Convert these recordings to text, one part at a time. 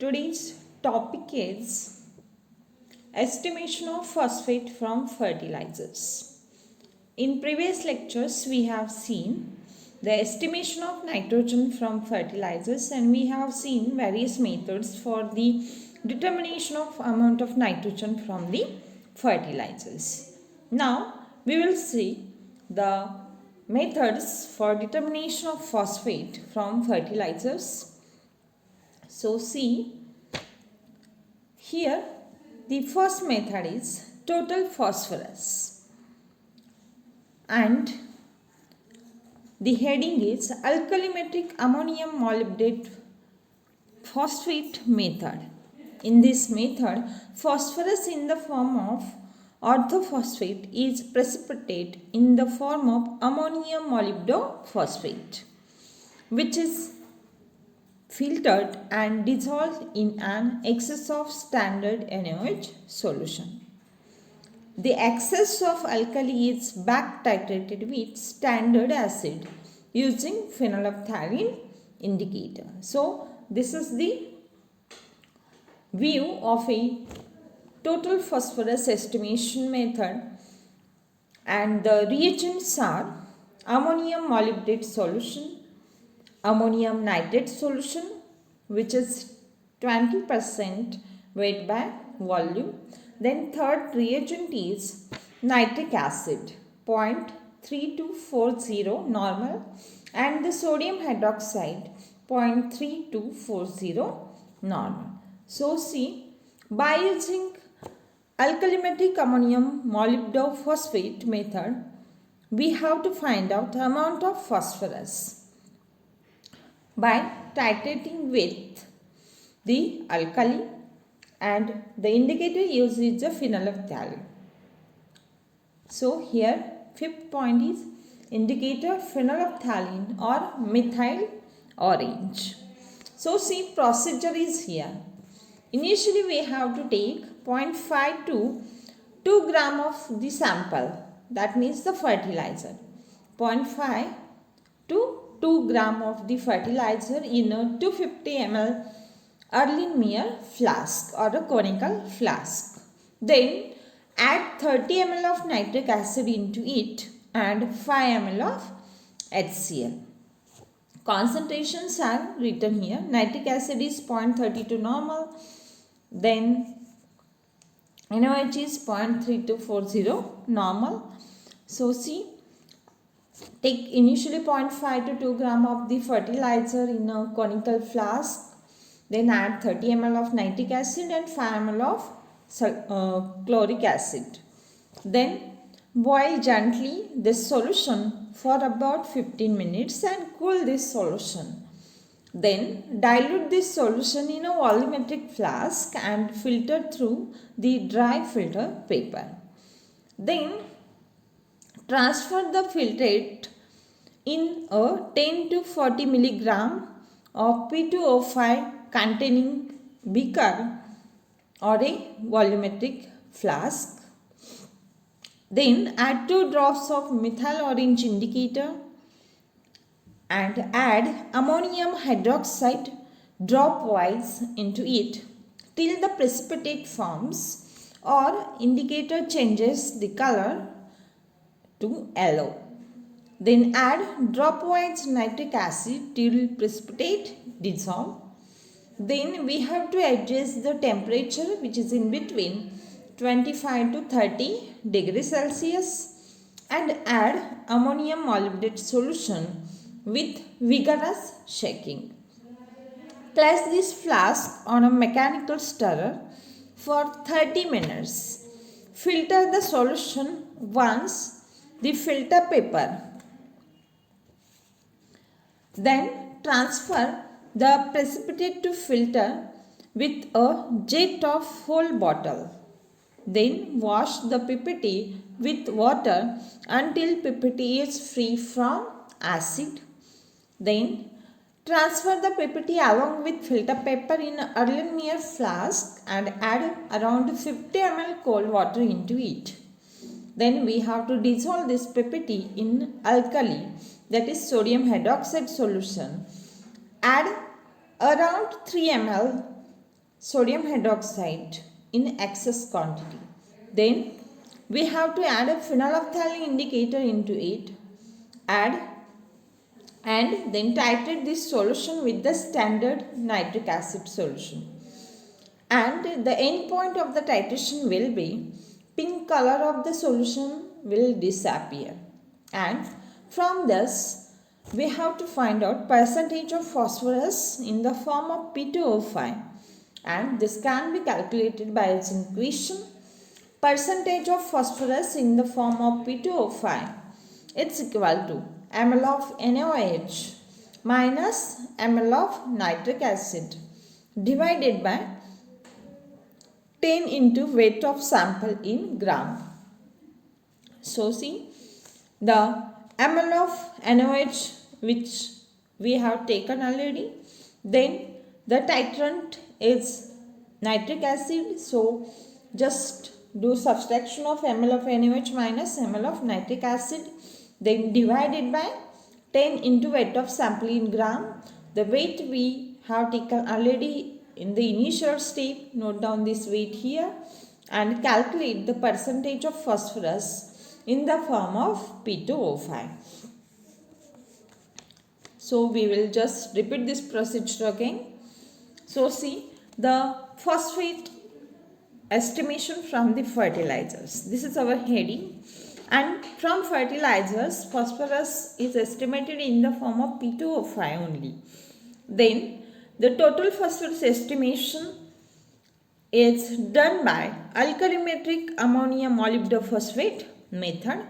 Today's topic is estimation of phosphate from fertilizers. In previous lectures, we have seen the estimation of nitrogen from fertilizers, and we have seen various methods for the determination of amount of nitrogen from the fertilizers. Now, we will see the methods for determination of phosphate from fertilizers. So, see here the first method is total phosphorus, and the heading is alkalimetric ammonium molybdate phosphate method. In this method, phosphorus in the form of orthophosphate is precipitate in the form of ammonium molybdophosphate, which is filtered and dissolved in an excess of standard NaOH solution. The excess of alkali is back titrated with standard acid using phenolphthalein indicator. So, this is the view of a total phosphorus estimation method, and the reagents are ammonium molybdate solution, ammonium nitrate solution, which is 20% weight by volume. Then third reagent is nitric acid 0.3240 normal, and the sodium hydroxide 0.3240 normal. So see, by using alkalimetric ammonium molybdophosphate method, we have to find out the amount of phosphorus by titrating with the alkali, and the indicator used is the phenolphthalein. So here fifth point is indicator phenolphthalein or methyl orange. So see, procedure is here. Initially we have to take 0.5 to 2 gram of the sample, that means the fertilizer. 0.5 to 2 gram of the fertilizer in a 250 ml Erlenmeyer flask or a conical flask. Then add 30 ml of nitric acid into it and 5 ml of HCl. Concentrations are written here. Nitric acid is 0.32 normal. Then NaOH is 0.3240 normal. So see, take initially 0.5 to 2 gram of the fertilizer in a conical flask. Then add 30 ml of nitric acid and 5 ml of chloric acid. Then boil gently this solution for about 15 minutes and cool this solution. Then dilute this solution in a volumetric flask and filter through the dry filter paper. Then transfer the filtrate in a 10 to 40 milligram of P2O5 containing beaker or a volumetric flask. Then add 2 drops of methyl orange indicator and add ammonium hydroxide dropwise into it till the precipitate forms or indicator changes the color to yellow. Then add dropwise nitric acid till precipitate dissolve. Then we have to adjust the temperature, which is in between 25 to 30 degrees Celsius, and add ammonium molybdate solution with vigorous shaking. Place this flask on a mechanical stirrer for 30 minutes. Filter the solution once the filter paper. Then transfer the precipitate to filter with a jet of whole bottle. Then wash the pipette with water until pipette is free from acid. Then transfer the pipette along with filter paper in an Erlenmeyer flask and add around 50 ml cold water into it. Then we have to dissolve this pipette in alkali, that is sodium hydroxide solution. Add around 3 ml sodium hydroxide in excess quantity. Then we have to add a phenolphthalein indicator into it. Add and then titrate this solution with the standard nitric acid solution. And the end point of the titration will be pink color of the solution will disappear. And from this we have to find out percentage of phosphorus in the form of P2O5, and this can be calculated by its equation. Percentage of phosphorus in the form of P2O5, it's equal to ml of NaOH minus ml of nitric acid divided by 10 into weight of sample in gram. So see, the ml of NaOH which we have taken already, then the titrant is nitric acid, so just do subtraction of ml of NaOH minus ml of nitric acid, then divided by 10 into weight of sample in gram. The weight we have taken already in the initial step, note down this weight here and calculate the percentage of phosphorus in the form of P2O5. So we will just repeat this procedure again. So see, the phosphate estimation from the fertilizers. This is our heading. And from fertilizers, phosphorus is estimated in the form of P2O5 only. Then the total phosphorus estimation is done by alkalimetric ammonium molybdophosphate method.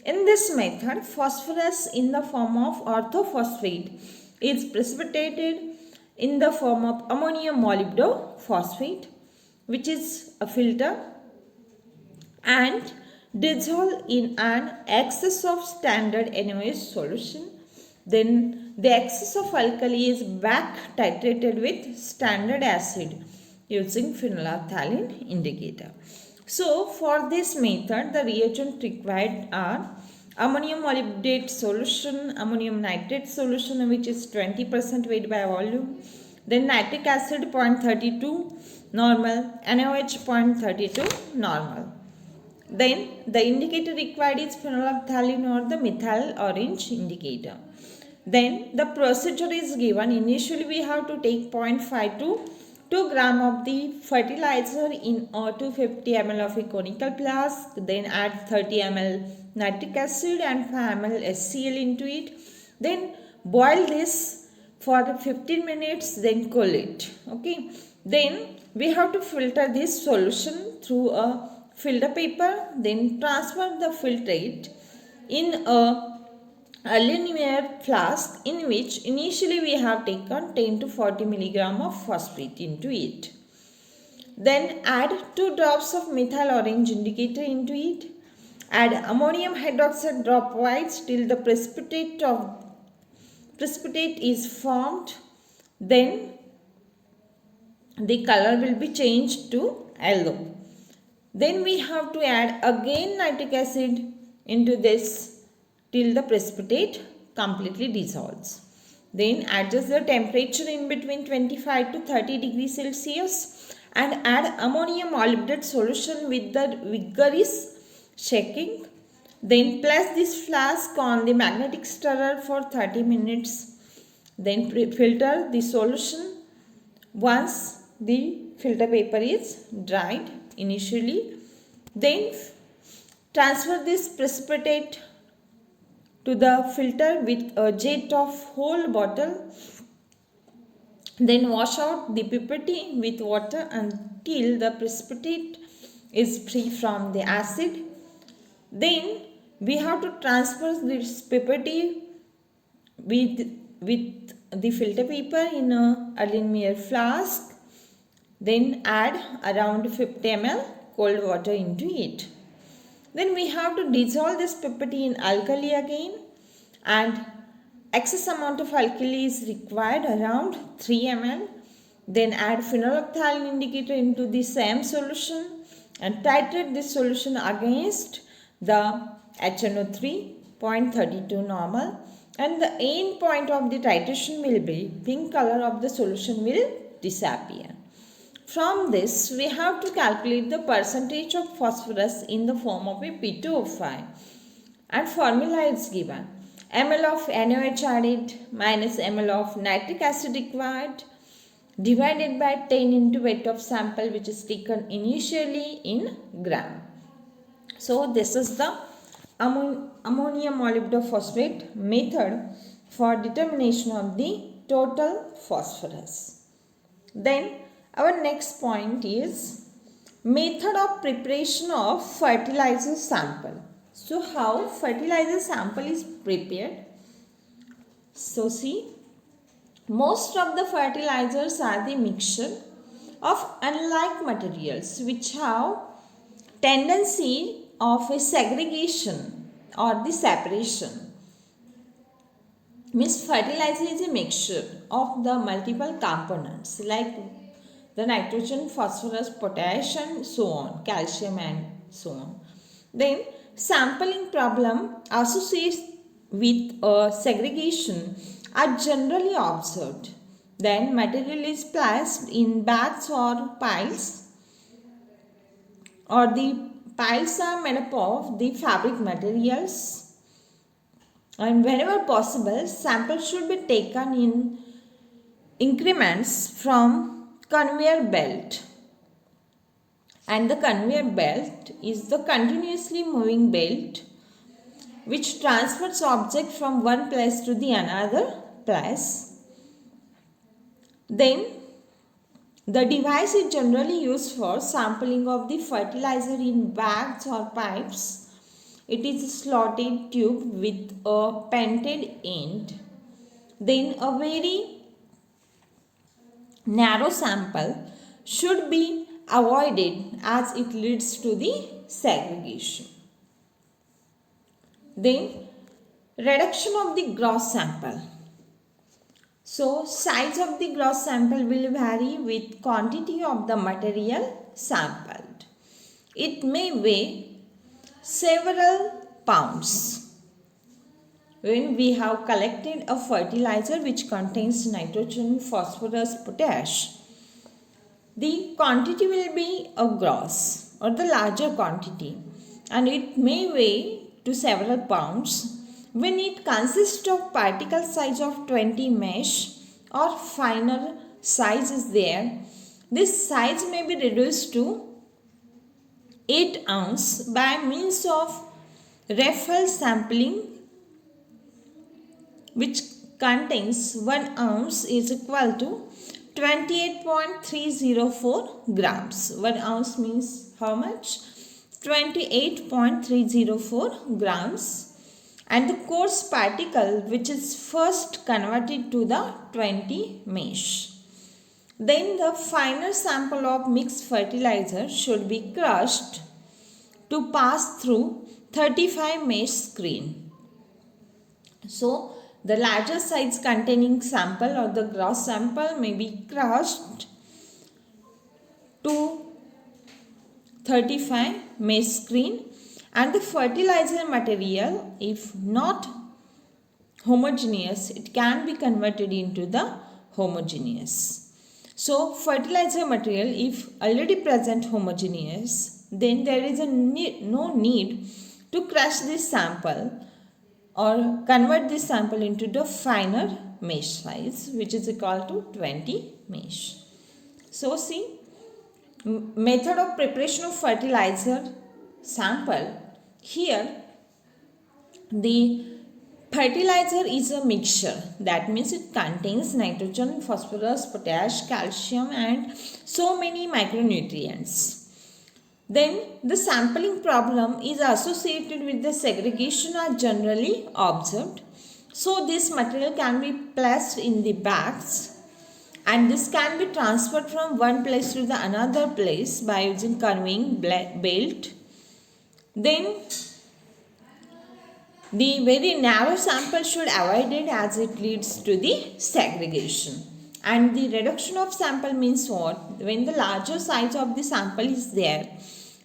In this method, phosphorus in the form of orthophosphate is precipitated in the form of ammonium molybdophosphate, which is a filter, and dissolve in an excess of standard NaOH solution. Then the excess of alkali is back titrated with standard acid using phenolphthalein indicator. So for this method, the reagent required are ammonium molybdate solution, ammonium nitrate solution which is 20% weight by volume, then nitric acid 0.32 normal, NaOH 0.32 normal. Then the indicator required is phenolphthalein or the methyl orange indicator. Then the procedure is given. Initially we have to take 0.5 to 2 gram of the fertilizer in a 250 ml of a conical flask. Then add 30 ml nitric acid and 5 ml HCl into it. Then boil this for 15 minutes, then cool it. Okay. Then we have to filter this solution through a filter paper. Then transfer the filtrate in a Erlenmeyer flask in which initially we have taken 10 to 40 milligram of phosphate into it. Then add 2 drops of methyl orange indicator into it. Add ammonium hydroxide dropwise till the precipitate is formed. Then the color will be changed to yellow. Then we have to add again nitric acid into this till the precipitate completely dissolves. Then adjust the temperature in between 25 to 30 degrees Celsius and add ammonium molybdate solution with the vigorous shaking. Then place this flask on the magnetic stirrer for 30 minutes. Then filter the solution once the filter paper is dried initially. Then transfer this precipitate to the filter with a jet of whole bottle. Then wash out the pipette with water until the precipitate is free from the acid. Then we have to transfer this pipette with the filter paper in a Erlenmeyer flask. Then add around 50 ml cold water into it. Then we have to dissolve this pipette in alkali again, and excess amount of alkali is required around 3 ml. Then add phenolphthalein indicator into the same solution and titrate this solution against the HNO3 0.32 normal, and the end point of the titration will be pink color of the solution will disappear. From this, we have to calculate the percentage of phosphorus in the form of a P2O5. And formula is given. ml of NaOH added minus ml of nitric acid required divided by 10 into weight of sample, which is taken initially in gram. So this is the ammonium molybdophosphate method for determination of the total phosphorus. Then our next point is method of preparation of fertilizer sample. So how fertilizer sample is prepared? So see, most of the fertilizers are the mixture of unlike materials which have tendency of a segregation or the separation. Means fertilizer is a mixture of the multiple components like the nitrogen, phosphorus, potash and so on, calcium and so on. Then sampling problem associated with segregation are generally observed. Then material is placed in bags or piles, or the piles are made up of the fabric materials, and whenever possible sample should be taken in increments from conveyor belt. And the conveyor belt is the continuously moving belt which transfers object from one place to the another place. Then the device is generally used for sampling of the fertilizer in bags or pipes. It is a slotted tube with a painted end. Then a very narrow sample should be avoided as it leads to the segregation. Then reduction of the gross sample. So size of the gross sample will vary with quantity of the material sampled. It may weigh several pounds. When we have collected a fertilizer which contains nitrogen, phosphorus, potash, the quantity will be a gross or the larger quantity, and it may weigh to several pounds when it consists of particle size of 20 mesh or finer size is there. This size may be reduced to 8 ounce by means of Raffel sampling, which contains 1 ounce is equal to 28.304 grams. 1 ounce means how much? 28.304 grams. And the coarse particle which is first converted to the 20 mesh. Then the finer sample of mixed fertilizer should be crushed to pass through 35 mesh screen. So the larger size containing sample or the gross sample may be crushed to 35 mesh screen, and the fertilizer material, if not homogeneous, it can be converted into the homogeneous. So fertilizer material, if already present homogeneous, then there is no need to crush this sample or convert this sample into the finer mesh size, which is equal to 20 mesh. So see, method of preparation of fertilizer sample. Here the fertilizer is a mixture, that means it contains nitrogen, phosphorus, potash, calcium and so many micronutrients. Then the sampling problem is associated with the segregation are generally observed. So this material can be placed in the bags, and this can be transferred from one place to the another place by using conveying belt. Then the very narrow sample should avoid it as it leads to the segregation. And the reduction of sample means what? When the larger size of the sample is there,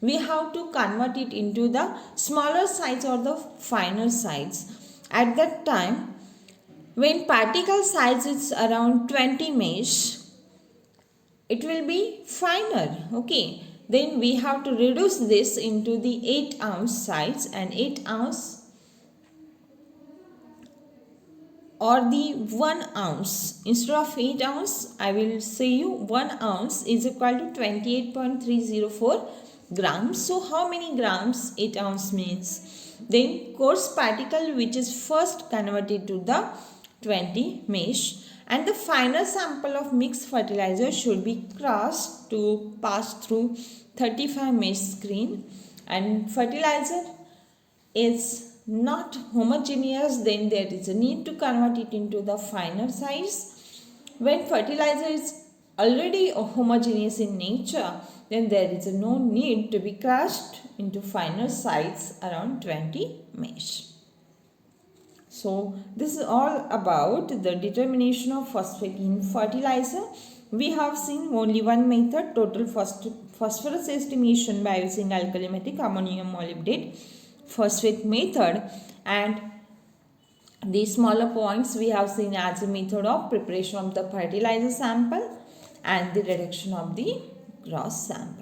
we have to convert it into the smaller size or the finer size. At that time, when particle size is around 20 mesh, it will be finer. Okay, then we have to reduce this into the 8 ounce size, and 8 ounce or the 1 ounce. Instead of 8 ounce, I will say you 1 ounce is equal to 28.304 grams. So how many grams 8 ounce means? Then coarse particle which is first converted to the 20 mesh, and the final sample of mixed fertilizer should be crushed to pass through 35 mesh screen. And fertilizer is not homogeneous, then there is a need to convert it into the finer size. When fertilizer is already homogeneous in nature, then there is no need to be crushed into finer size around 20 mesh. So this is all about the determination of phosphate in fertilizer. We have seen only one method, total phosphorus estimation by using alkalimetric ammonium molybdate phosphate method, and the smaller points we have seen as a method of preparation of the fertilizer sample and the reduction of the gross sample.